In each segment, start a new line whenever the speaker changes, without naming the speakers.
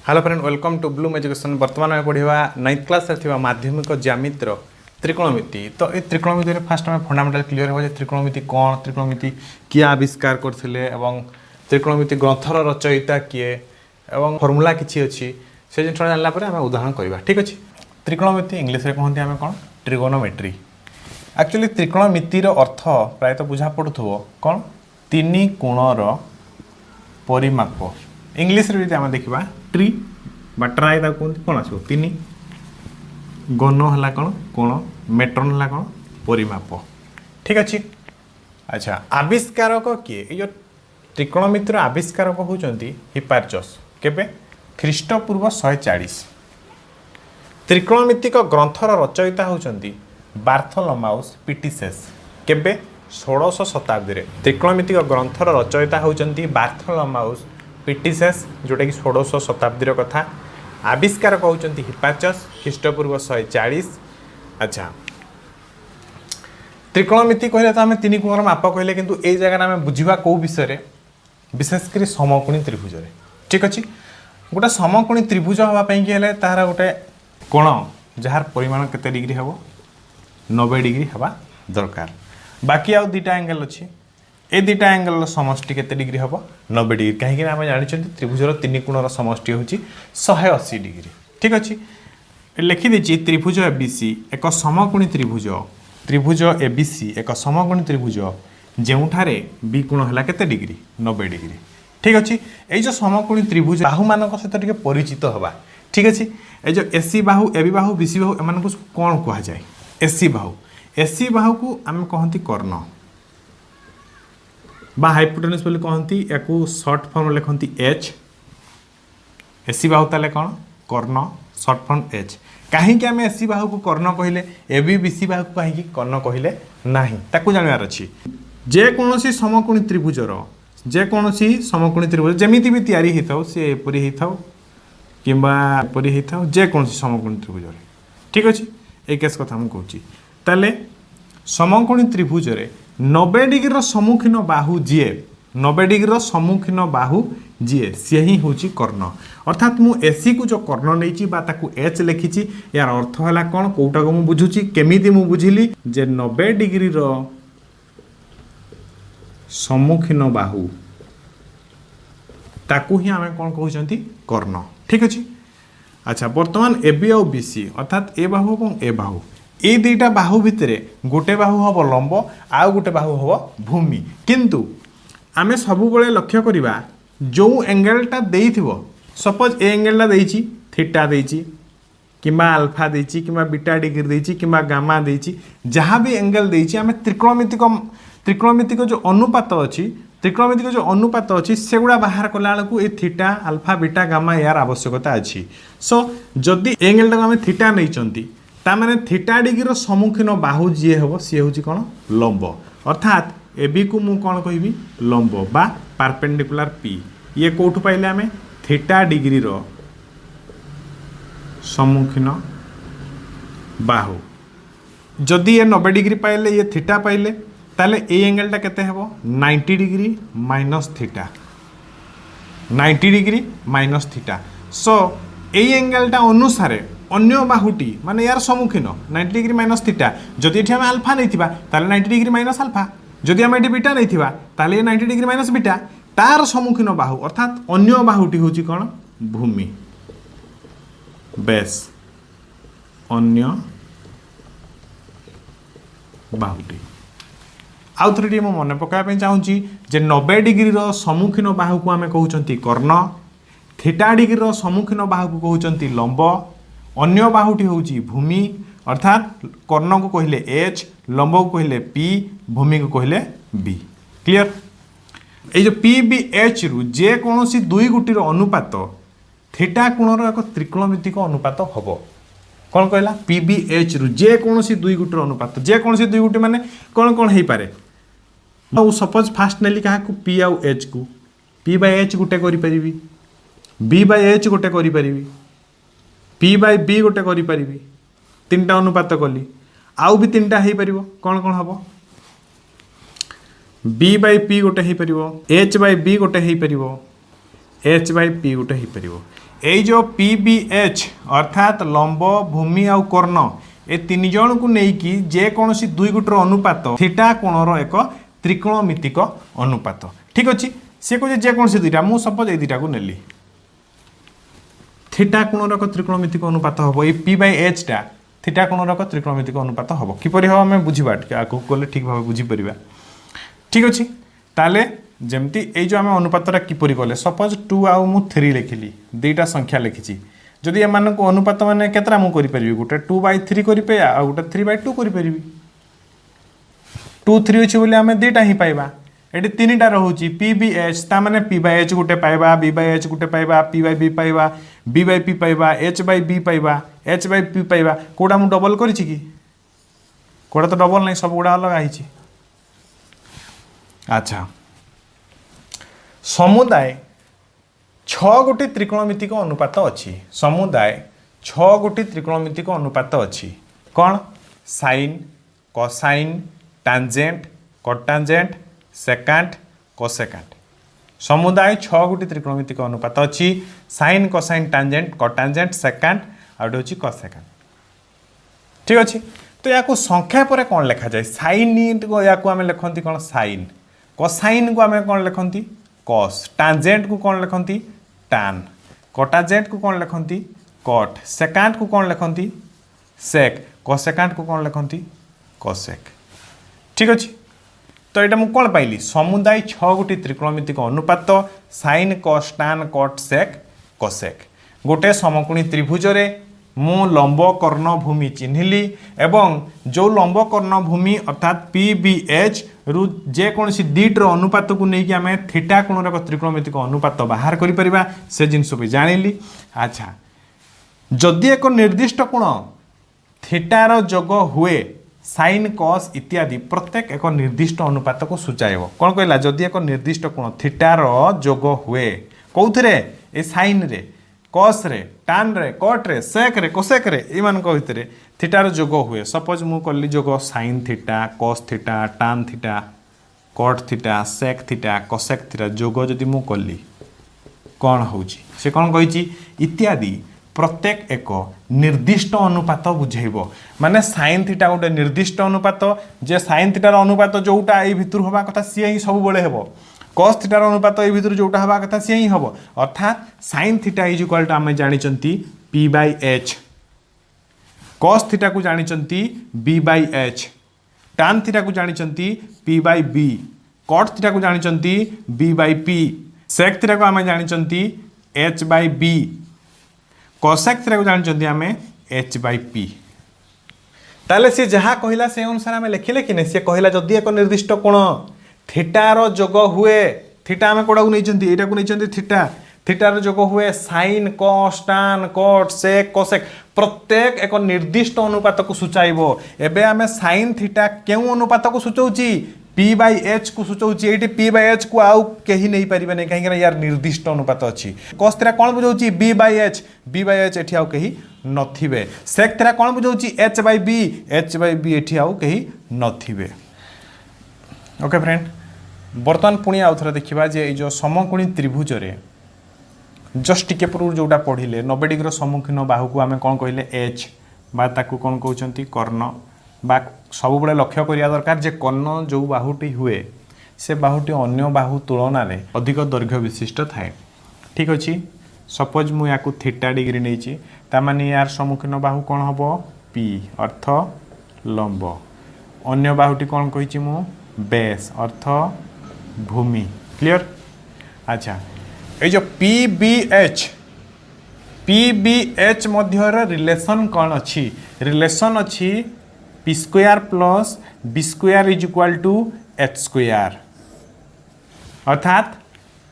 Hello friend welcome to Bloom Education. बर्तमान में पढ़ा 9th क्लास माध्यमिक ज्यामितिर त्रिकोणमिति। तो ये त्रिकोणमिति फास्ट आम फंडामेंटाल क्लीयर हो त्रिकोणमिति कौन, त्रिकोणमिति किए आविष्कार करते एवं त्रिकोणमिति ग्रंथर रचयिता किए एवं फर्मूला किसी अच्छी से जिन जानला आम उदाहरण करवा। ठीक अच्छे। त्रिकोणमिति इंग्लीश में कहते हैं कौन ट्रिगोनोमेट्री। एक्चुअली त्रिकोणमितिर अर्थ प्रायतः बुझा पड़ुव कौन तीन कोणर परिमाप। इंग्लीश रे आम देखा ट्री बा ट्राए कहते कौन आसो तीन गण है कौन कोण मेट्रन है कौन परिमाप। ठीक अच्छे। अच्छा आविष्कारक किए ये त्रिकोणमितिर आविष्कारक होती हिपार्चस केबे ख्रीष्टपूर्व 140। त्रिकोणमितिक ग्रंथर रचयिता होती बार्थोलोमाउस पिटिसेस केबे 16श शताब्दी। त्रिकोणमितिक ग्रंथर रचयिता होती बार्थोलोमाउस पिटिसेस जोटा कि 16श शताब्दी कथा। आविष्कारक होती हिपार्चस ख्रीष्टपूर्व 140। अच्छा त्रिकोणमिति कहले तो आम तीन कोणर माप कहले किंतु ए जगह आम बुझा कौ विषय विशेषकर समकोणी त्रिभुज। ठीक अच्छे। गोटे समकोणी त्रिभुज हाँपाई कि तार गोटे कोण जार परिमाण केते डिग्री हम 90 डिग्री हवा दरकार। बाकी आउ दुटा एंगल अच्छी ए दुटा एंगल समष्टि केते डिग्री हम 90 डिग्री कहीं आम जानते त्रिभुजर तीन कोणर समष्टि हूँ 180 डिग्री। ठीक अच्छे। लिखिदी त्रिभुज एबीसी एक समकोणी त्रिभुज। त्रिभुज एबीसी एक समकोणी त्रिभुज जोठारे बी कोण है केते डिग्री 90 डिग्री। ठीक अच्छे। ये जो समकोणी त्रिभुज बाहु मान सहित परिचित हवा। ठीक अच्छे। ये जो एसी बाहु এবি बाहु बीसी बाहु एम कौन कह जाए एसी बाहु। एसी बाहु को आम कहती कर्ण बा हाइपोटेनस बोली कहती या सर्ट फॉर्म लिखती एच। एसी बाहु ताले कौन कर्ण सर्ट फॉर्म एच। कहीं आम एसी बाहु को कर्ण कहले এবি बीसी बाहु को कहीं कर्ण कहले नहीं ताकू जानवर अच्छी। जेकोसी समकोणी त्रिभुजर जेकोसी समकोणी त्रिभुज जमीती भी तैयारी होता हो सी एपरी होता हो किंबा एपरी होता हो जेकोसी समकोणी त्रिभुज। ठीक अच्छे। ये केस कथा मुझे कहूँ ताले समकोणी त्रिभुज 90 डिग्री सम्मुखीन बाहु जी 90 डिग्री सम्मुखीन बाहु जी सी ही हूँ कर्ण। अर्थात मु एसी को जो कर्ण नहीं एच लिखी यार अर्थ है कौन कौटा को मुझे बुझुची केमी मु बुझिली जे 90 डिग्री सम्मुखीन बाहु ताकू ही आम कौन कहते कर्ण। ठीक अच्छे। अच्छा बर्तमान एबी आउ बीसी अर्थात ए बाहु और ए बाहु ये दुईटा बाहु भितर गोटे बाहु हम लंब आउ गोटे बाहु हम भूमि किंतु आमे सबु बळे लक्ष्य करिबा जो एंगलटा देइथिबो सपोज ए एंगलटा देइची थीटा देइची किंबा अल्फा देइची किंबा बीटा डिग्री देइची किंबा गामा देइची जहाँ भी एंगल देइची आमे त्रिकोणमितिक जो अनुपात अछि त्रिकोणमितिक जो अनुपात अच्छी से गुड़ा बाहर कला बेलू ये थीटा अल्फा बीटा गामा यार आवश्यकता अच्छी। सो जदि एंगल टाक आम थीटा नहीं ताने थीटा डिग्री सम्मुखीन बाहु जी हम सी हूँ कौन लंब अर्थात एबी को मु कौन कहि लंब बा परपेंडिकुलर पी ये कौटू पाइले आम थीटा डिग्री सम्मुखीन बाहु जदि ये 90 डिग्री पाइले ये थीटा पाइले ताले ए एंगलटा केते हेबो 90 degree minus theta 90 degree minus theta. So ए एंगलटा अनुसार अन्य बाहुटी माने यार सम्मुखीन 90 डिग्री माइनस थीटा जदि एठी हम अल्फा नहीं थिबा ताले 90 डिग्री माइनस अल्फा जदि हम एठी बीटा नहीं थिबा ताले 90 डिग्री माइनस बीटा तार सम्मुखीन बाहु अर्थात अन्य बाहुटी होची कोन भूमि बेस अन्य बाहुटी। आउ थे मुझे मन पकाइवाई चाहूँगी जे 90 डिग्री सम्मुखीन बाहु को आम कहते कर्ण थीटा डिग्री सम्मुखीन बाहु को कहते लंब अन्य बाहुटी हूँ भूमि अर्थात कर्ण को कहले एच लंब को कहले पी भूमि को कहले बी। क्लियर। ये जो पी बी एच रु जेकोसी दुई गुटीर अनुपात थीटा कोणर एक त्रिकोणमितिक अनुपात हम कौन कहला पी बी एच रु जेकोसी दुई गुटीर अनुपात जेकोसी दुई गुटी माने कौन कौन हो पारे सपोज फास्ट नेली क्या पी आउ एच को पी बाय एच गोटे करी बी बाय एच गोटे करी पी बाय बी गोटे करी तीनटा अनुपात कली आउ भी तीनटा हो पार कौन कौन हम बी बाय पी गोटे हो पार एच बाय बी गोटे हो पार एच बाय पी गोटे हो पार এই जो PBH अर्थात लंब भूमि आउ कर्ण ए तीन जन को लेकिन जेकोसी दुई गुटर अनुपात थीटा कोणर एक त्रिकोणमितिक अनुपात ठीक अच्छे सी कहे जेकोसी दुईटा मुझ सपोज ये दुईटा को नेली थीटा कोणर एक त्रिकोणमितिक अनुपात हम ये P/H टा थीटा कोणर एक त्रिकोणमितिक अनुपात हम किपर हम आम बुझा आगे गले ठीक भाव बुझीपर ठीक अच्छे ताले जमती ये जो आम अनुपातटा किपरि कले सपोज 2 आउ मु 3 लिखिली दुईटा संख्या लिखी जदि एम अनुपात मैंने केतरा मुझे गोटे 2/3 कर आ गोटे 3/2 कर 2 3 अच्छे बोले आम दुईटा ही पाइबा ये तीन टा रोचे PBH ता माने P/H गोटे पाइबा B/H गोटे पाइबा P/B पाइबा B/P पाइबा H/B पाइबा H/P पाइबा कोड़ा मु डबल करिछि कि कोड़ा तो डबल नहीं सब गुड़ा अलग आई अच्छा समुदाय 6 गोटी त्रिकोणमितिक अनुपात अच्छी समुदाय 6 गोटी त्रिकोणमितिक अनुपात अच्छी कौन साइन कोसाइन टांजेंट कोटांजेंट सेकांट कोसेकांट समुदाय 6 गोटी त्रिकोणमितिक अनुपात अच्छी साइन कोसाइन टांजेंट कोटांजेंट सेकांट आउट होची कोसेकांट ठीक अच्छे तो या संख्या पर कौन लिखा जाए साइन या आम लिखती कौन साइन कोसाइन को आम कौन लिखती कॉस टांजेंट को कौन लिखती टान कोटाजेंट को कौन लिखती कट सेकांट को कौन लिखती सेक कोसेकांट को कौन लिखती कोसेक ठीक अच्छे तो यहाँ मुझे कौन पाइली समुदाय 6 गोटी त्रिकोणमितिक अनुपात साइन कस टान कट सेक कोसेक गोटे समकोणी त्रिभुज रे मु लंब कर्ण भूमि चिन्हिली एवं जो लंब कर्ण भूमि अर्थात PBH रु जेकोसी दुईटर अनुपात को लेकिन आम थीटा कोणर एक त्रिकोणमितिक अनुपात बाहर करिपरिबा से जिनस भी जानिली अच्छा जदि एक निर्दिष्ट कोण थीटार जोग हुए साइन कस इत्यादि प्रत्येक एक निर्दिष्ट अनुपात को सूचाइब कौन कहला जदि एक निर्दिष्ट कोण थीटार जोग हुए कौथिरे ए साइन रे कस रे टान रे कट रे सेक रे कोसेक रे एमान भितर थीटार जोग हुए सपोज मु कली जोग sine theta cos theta tan theta cot theta sec theta cosec theta जोग जदि मु कली कौन होची से कौन कही इत्यादि प्रत्येक एक निर्दिष्ट अनुपात बुझेब माने साइन थीटा गोटे निर्दिष्ट अनुपात जे साइन थीटार अनुपात जोटा ये भितर हवा कथा सी ही सब बड़े हेब कस थीटार अनुपात ये भितर जोटा हवा कथा सी ही हम अर्थात sine theta is equal to आम जानी P/H कस थीटा को जानी B/H टान थीटा को जानी P/B कट थीटा को जानी B/P सेक थीटा को आम जानी H/B कोसेक थीटा को जानी आम H/P ताले सी जहाँ कहला से अनुसार आम लिखिले कि सी कहला जदि एक निर्दिष्ट कोण थीटार जोग हुए थीटा आम कौड़ा को नहीं थीटा थीटार जोग हुए साइन कस टान कट सेक कोसेक प्रत्येक एक निर्दिष्ट अनुपात को सूचाइब एबे आम साइन थीटा केउ अनुपात को सूचाऊची P/H को सूचाऊची ये P/H को आउ कहीं नहीं पारे नहीं कहीं यार निर्दिष्ट अनुपात अच्छी कस थीटा कौन बुझाऊची B/H एठी आउ कहीं नथिबे सेक थीटा कौन बुझाऊची H/B एठी आउ कहीं नथिबे ओके फ्रेंड बर्तमान पुणी आउ थोड़ा देखा जे जो समकोणी त्रिभुज रे जस्ट टिके पूर्व जोटा पढ़िले 90 डिग्री सम्मुखीन बाहु को आम कौन कहले H बा ताकू कौन कहते कर्ण बा सब बड़े लक्ष्य करिया दरकार जे कर्ण जो बाहुटी हुए से बाहुटी अन्य बाहु तुलन में अधिक दैर्घ्य विशिष्ट थाए ठीक अच्छे सपोज मु या थीटा डिग्री नहीं ताने यार सम्मुखीन बाहु कौन हम P अर्थ लंब अन्य बाहुटी कौन कही मु बेस अर्थ भूमि क्लियर अच्छा ये जो PBH मध्य रिलेशन कौन अच्छी रिलेशन अच्छी P² plus B² is equal to H² अर्थात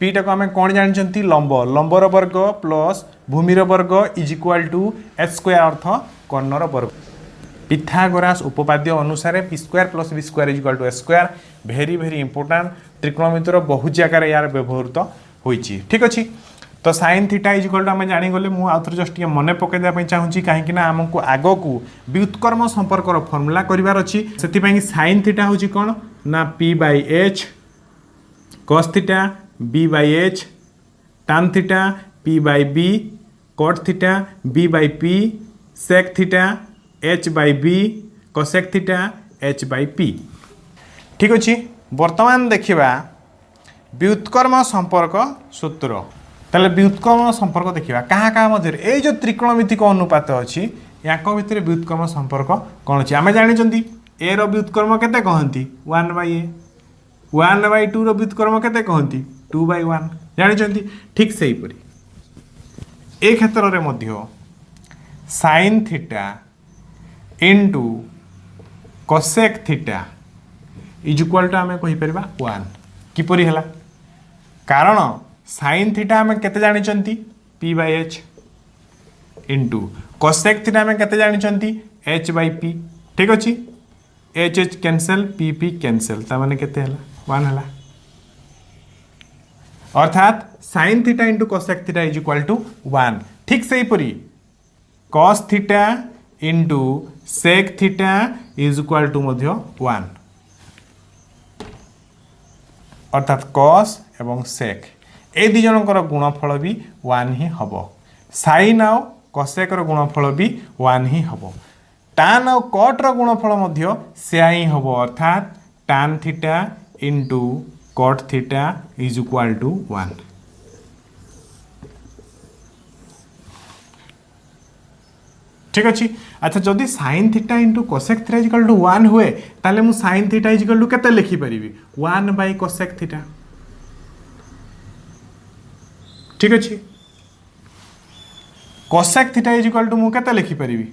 P को आम कौन जानते लंब लंबर वर्ग प्लस भूमिर वर्ग इज इक्वाल टू H² अर्थ कर्णर वर्ग पिथागोरास उपपाद्य अनुसार P² plus B² is equal to H² very very important त्रिकोणमितिर बहुत जगह यार व्यवहृत होइछि ठीक अच्छे तो sine theta is equal to आम जानीगले मुझे जस्ट मन पकईदेप चाहूँगी कहीं आमको आग को व्युत्कर्म संपर्कर फर्मुला करार अच्छी से साइन थीटा हूँ कौन ना P/H cos theta B/H tan theta P/B cot theta B by P sec theta H by B cosec theta H by P. ठीक अच्छे बर्तमान देखा व्युत्कर्म संपर्क सूत्र। ताले व्युत्कर्म संपर्क देखा क्या मध्य ये जो त्रिकोणमितिक अनुपात अच्छी या भितर व्युत्कर्म संपर्क कौन अच्छी आम जानी ए व्युत्कर्म केते कहती 1/a 1/2 व्युत्कर्म केते कहती 2/1 जानी ठीक से हीपरी ए क्षेत्र में मध्य sine theta into cosec theta is equal to आम कहीपर 1 किपरि है कारण साइन थीटा आम केते जानी p/h इंटू कोसेक थीटा आम केते जानी h/p। ठीक अच्छे H H cancel P P cancel ताने केते हला 1 हला अर्थात sine theta into cosec theta is equal to 1। ठीक से हीपरी cos theta into sec theta is equal to मध्य 1 अर्थात कॉस एवं सेक ए दी जनकर गुणफल भी 1 ही हम साइन आउ कोसेकर गुणफल भी 1 ही हम टान आउ कॉटर गुणफल मध्य से ही हम अर्थात tan theta into cot theta is equal to 1। ठीक अच्छे अच्छा जदि sine theta into cosec theta is equal to 1 हुए ताले मु साइन थीटा इजिकल टू केते लिखि परिबी 1/कोसेक थीटा। ठीक अच्छे कोसेक थीटा इजिकल टू मु केते लिखि परिबी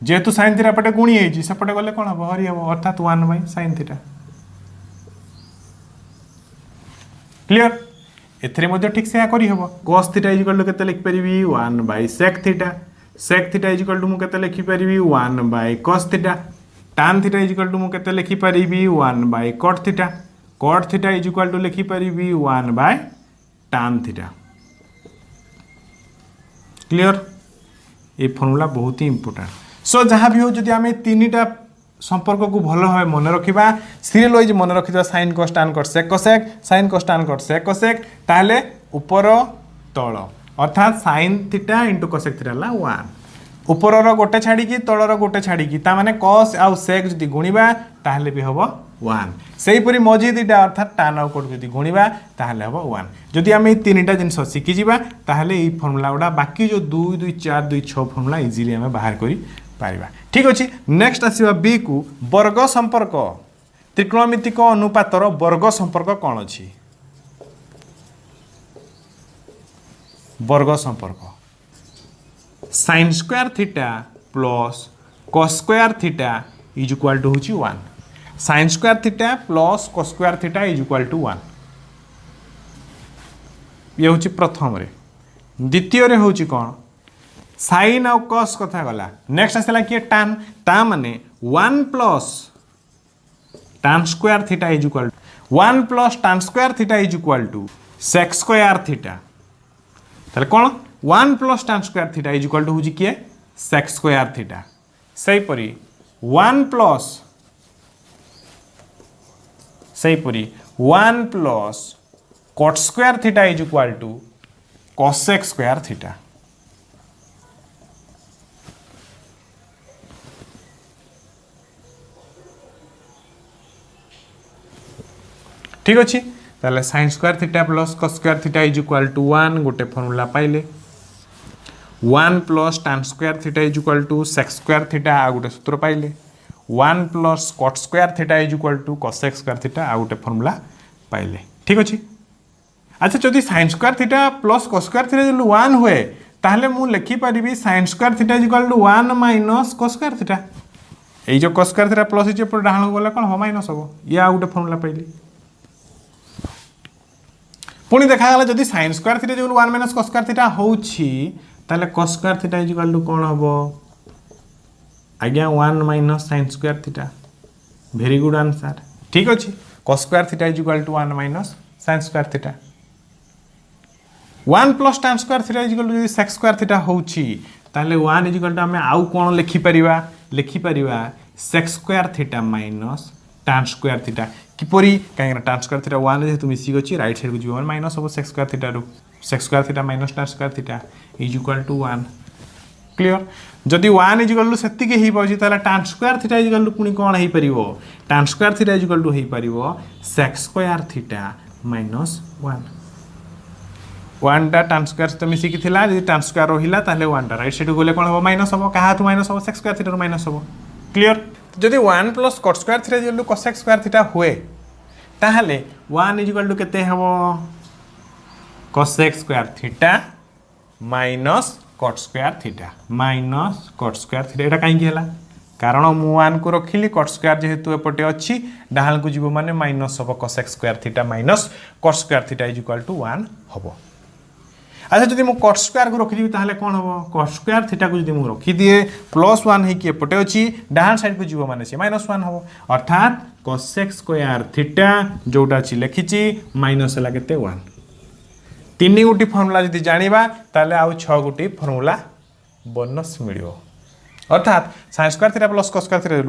जेहेतु साइन थीटा पटे गुणी है सेपटे गले कौन हम हरि हम अर्थात 1/sin थीटा। क्लियर एथरे मध्य ठीक से करी हबो cos थीटा इजिकल टू केते लिखि परिबी 1/sec theta sec theta is equal to मु केते लिखि परिबी 1/cos theta tan theta is equal to मु केते लिखि परिबी 1/cot theta cot theta is equal to लिखि परिबी 1/tan थीटा। क्लियर ये फॉर्मूला बहुत ही इंपोर्टेंट सो जहाँ भी हो जदि आम तीनटा संपर्क को भल भाव मन रखा सीरियल वाइज मन रखा sine cos tan cot sec cosec sine cos tan cot sec cosec ताहले ऊपर तल अर्थात sine theta into cosec theta ला 1 ऊपर गोटे छाड़ी तलर गोटे छाड़ी ताने कॉस आउ सेक जदि गुणिबा ताहले भी हम 1 सेहीपरि मझी दुईटा अर्थात टान आउ कोट जदि गुणिबा ताहले हम 1 जदि आम तीनटा जिनस शिखिजा ताहले ये फॉर्मूला गुड़ा बाकी जो 2 2 4 2 6 फॉर्मूला इजिली आम बाहर करि पारिबा। ठीक अच्छे नेक्स्ट आसीबा बी को वर्ग संपर्क त्रिकोणमितिक अनुपातर वर्ग संपर्क कौन अच्छी वर्ग संपर्क sine square theta plus cos square theta is equal to होची 1 sine square theta plus cos square theta is equal to 1 ये होची प्रथम रे द्वितीय रे होची कौन साइन आउ कॉस कथा गला नेक्स्ट आसला कि टान ता माने 1 plus tan square theta is equal 1 plus tan square theta is equal to sec square theta ताले कौन 1 plus tan square theta is equal to होची किए सेक स्क्वायर थीटा सही परी 1 plus cot square theta is equal to cosec square theta. ठीक अच्छे ताले sine square theta plus cos square theta is equal to 1 गोटे फॉर्मूला पाइले 1 plus tan square theta is equal to sec square theta आ गोटे सूत्र पाइले 1 plus cot square theta is equal to cosec square theta आ गोटे formula पाइले। ठीक अच्छे अच्छा जदि sine square theta plus cos square theta जो 1 हुए ताहले मु लिखि परिबी sine square theta is equal to 1 minus cos square theta ए जो cos square theta plus is पर डाहण गला कोन हो माइनस हो या आ गोटे फॉर्मूला पाइली पुणी देखागला जदि साइन स्क्वायर थीटा जो 1 माइनस कॉस स्क्वायर थीटा होउछि ताले cos square theta is equal to कोन हबो आज्ञा 1 minus sine square theta very good answer. ठीक अच्छे cos square theta is equal to 1 minus sine square theta 1 plus tan square theta is equal to sec square theta होउछि ताले 1 is equal to हमें आउ कोन लिखि परिबा sec square theta minus tan square theta किपरि कहीं tan स्क्वायर थीटा 1 जेहेतु मिसिक अच्छी राइट साइड को जीवन माइनस हम सेक स्क्वायर थीटा रू sec square theta minus tan square theta is equal to 1 clear जदि 1 इज इक्वल टू सेतिके ही पाउची ताला tan square theta is equal to पुनी कोन हे परिबो tan square theta is equal to हे परिबो sec square theta minus 1 1 टा tan square तो मिसी कि थिला जदि tan square रहिला ताले 1 टा राइट साइड गोले कोन हो माइनस हो कहा तो माइनस हो sec square theta रो माइनस हो क्लियर जदि 1 plus cot square theta is equal to cosec square theta हुए ताहले 1 इज इक्वल टू केते हबो cosec square theta minus cot square theta minus cot square theta एटा काहे गेला कारण मु 1 को रखिली cot square जेहेतु एपटे अछि डाहाल को जीवो माने माइनस हबो cosec square theta minus cot square theta is equal to 1 हबो अच्छा जदि मु cot square को रखि दिबी ताहले कोन हबो cot square theta को जदि मु रखि दिए प्लस 1 हे कि एपटे अछि डाहाल साइड को जीवो माने से माइनस 1 हबो अर्थात cosec square theta जोटा अछि लेखिछि माइनस हला केते 1 तीन गोटी फर्मुला जदि जानिबा ताले आउ 6 गोटी फर्मुला बोनस मिलियो अर्थात sin square theta plus cos square theta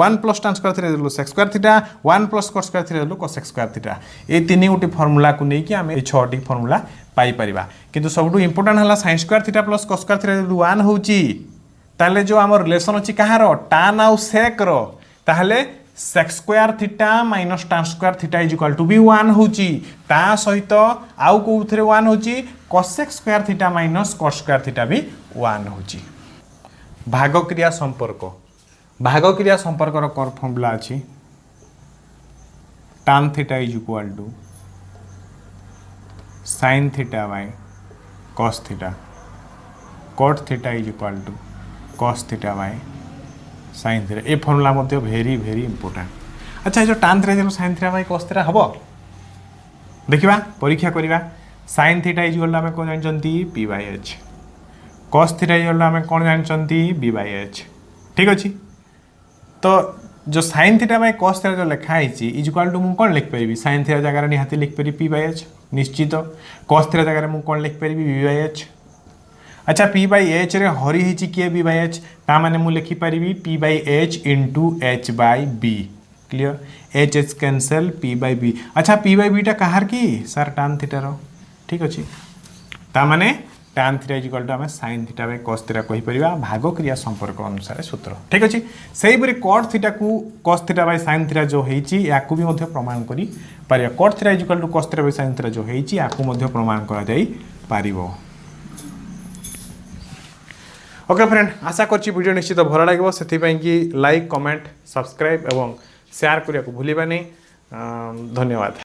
1 plus tan square theta sec square theta 1 plus cos square theta cosec square theta ए तीन गोटी फर्मुला को नै कि हम ए 6 टी फर्मुला पाई परिबा किंतु सबटु इंपोर्टेंट हला sin square theta plus cos square theta 1 होची ताले जो हमर रिलेशन अछि कहारो tan आउ sec रो ताले sec square theta minus tan square theta is equal to be 1 होची ता सहित आउ को थरे 1 होची cosec square theta minus cot square theta भी 1 होची भाग क्रिया संपर्क रो कर फॉर्मूला अछि tan theta is equal to sin theta by cos theta cot theta is equal to cos theta by sin theta a formula मध्ये वेरी वेरी इंपोर्टेंट अच्छा जो tan थीटा जो sin theta by cos theta हबो देखिबा परीक्षा करिबा sin theta is equal हम कोन जानचंती p by h cos theta is equal हम कोन जानचंती b by h ठीक अछि तो जो sin theta by cos theta जो लिखा आइछि इज इक्वल टू मु कोन लिख परिबी sin थीटा जगह रे निहाती लिख परिबी p by h निश्चित cos थीटा जगह रे मु कोन लिख परिबी b by h अच्छा p by h रे हरि हिची के b by h ता माने मु लिखि परिबी p by h into h by b clear h h cancel p by b अच्छा p by b टा कहार की सर tan थीटा रो ठीक अछि ता माने tan theta is equal to हम sin theta by cos theta कहि परिबा भाग क्रिया संपर्क अनुसार सूत्र ठीक अछि सेही परि cot थीटा को cos theta by sin theta जो हेछि याकू भी मध्ये प्रमाण करि परिया cot theta is equal to cos theta by sin theta जो हेछि याकू मध्ये प्रमाण करा जाई पारिबो ओके फ्रेंड आशा करछि वीडियो निश्चित भल लागो से कि लाइक कमेंट सब्सक्राइब एवं शेयर करिया को भूलिबानी धन्यवाद।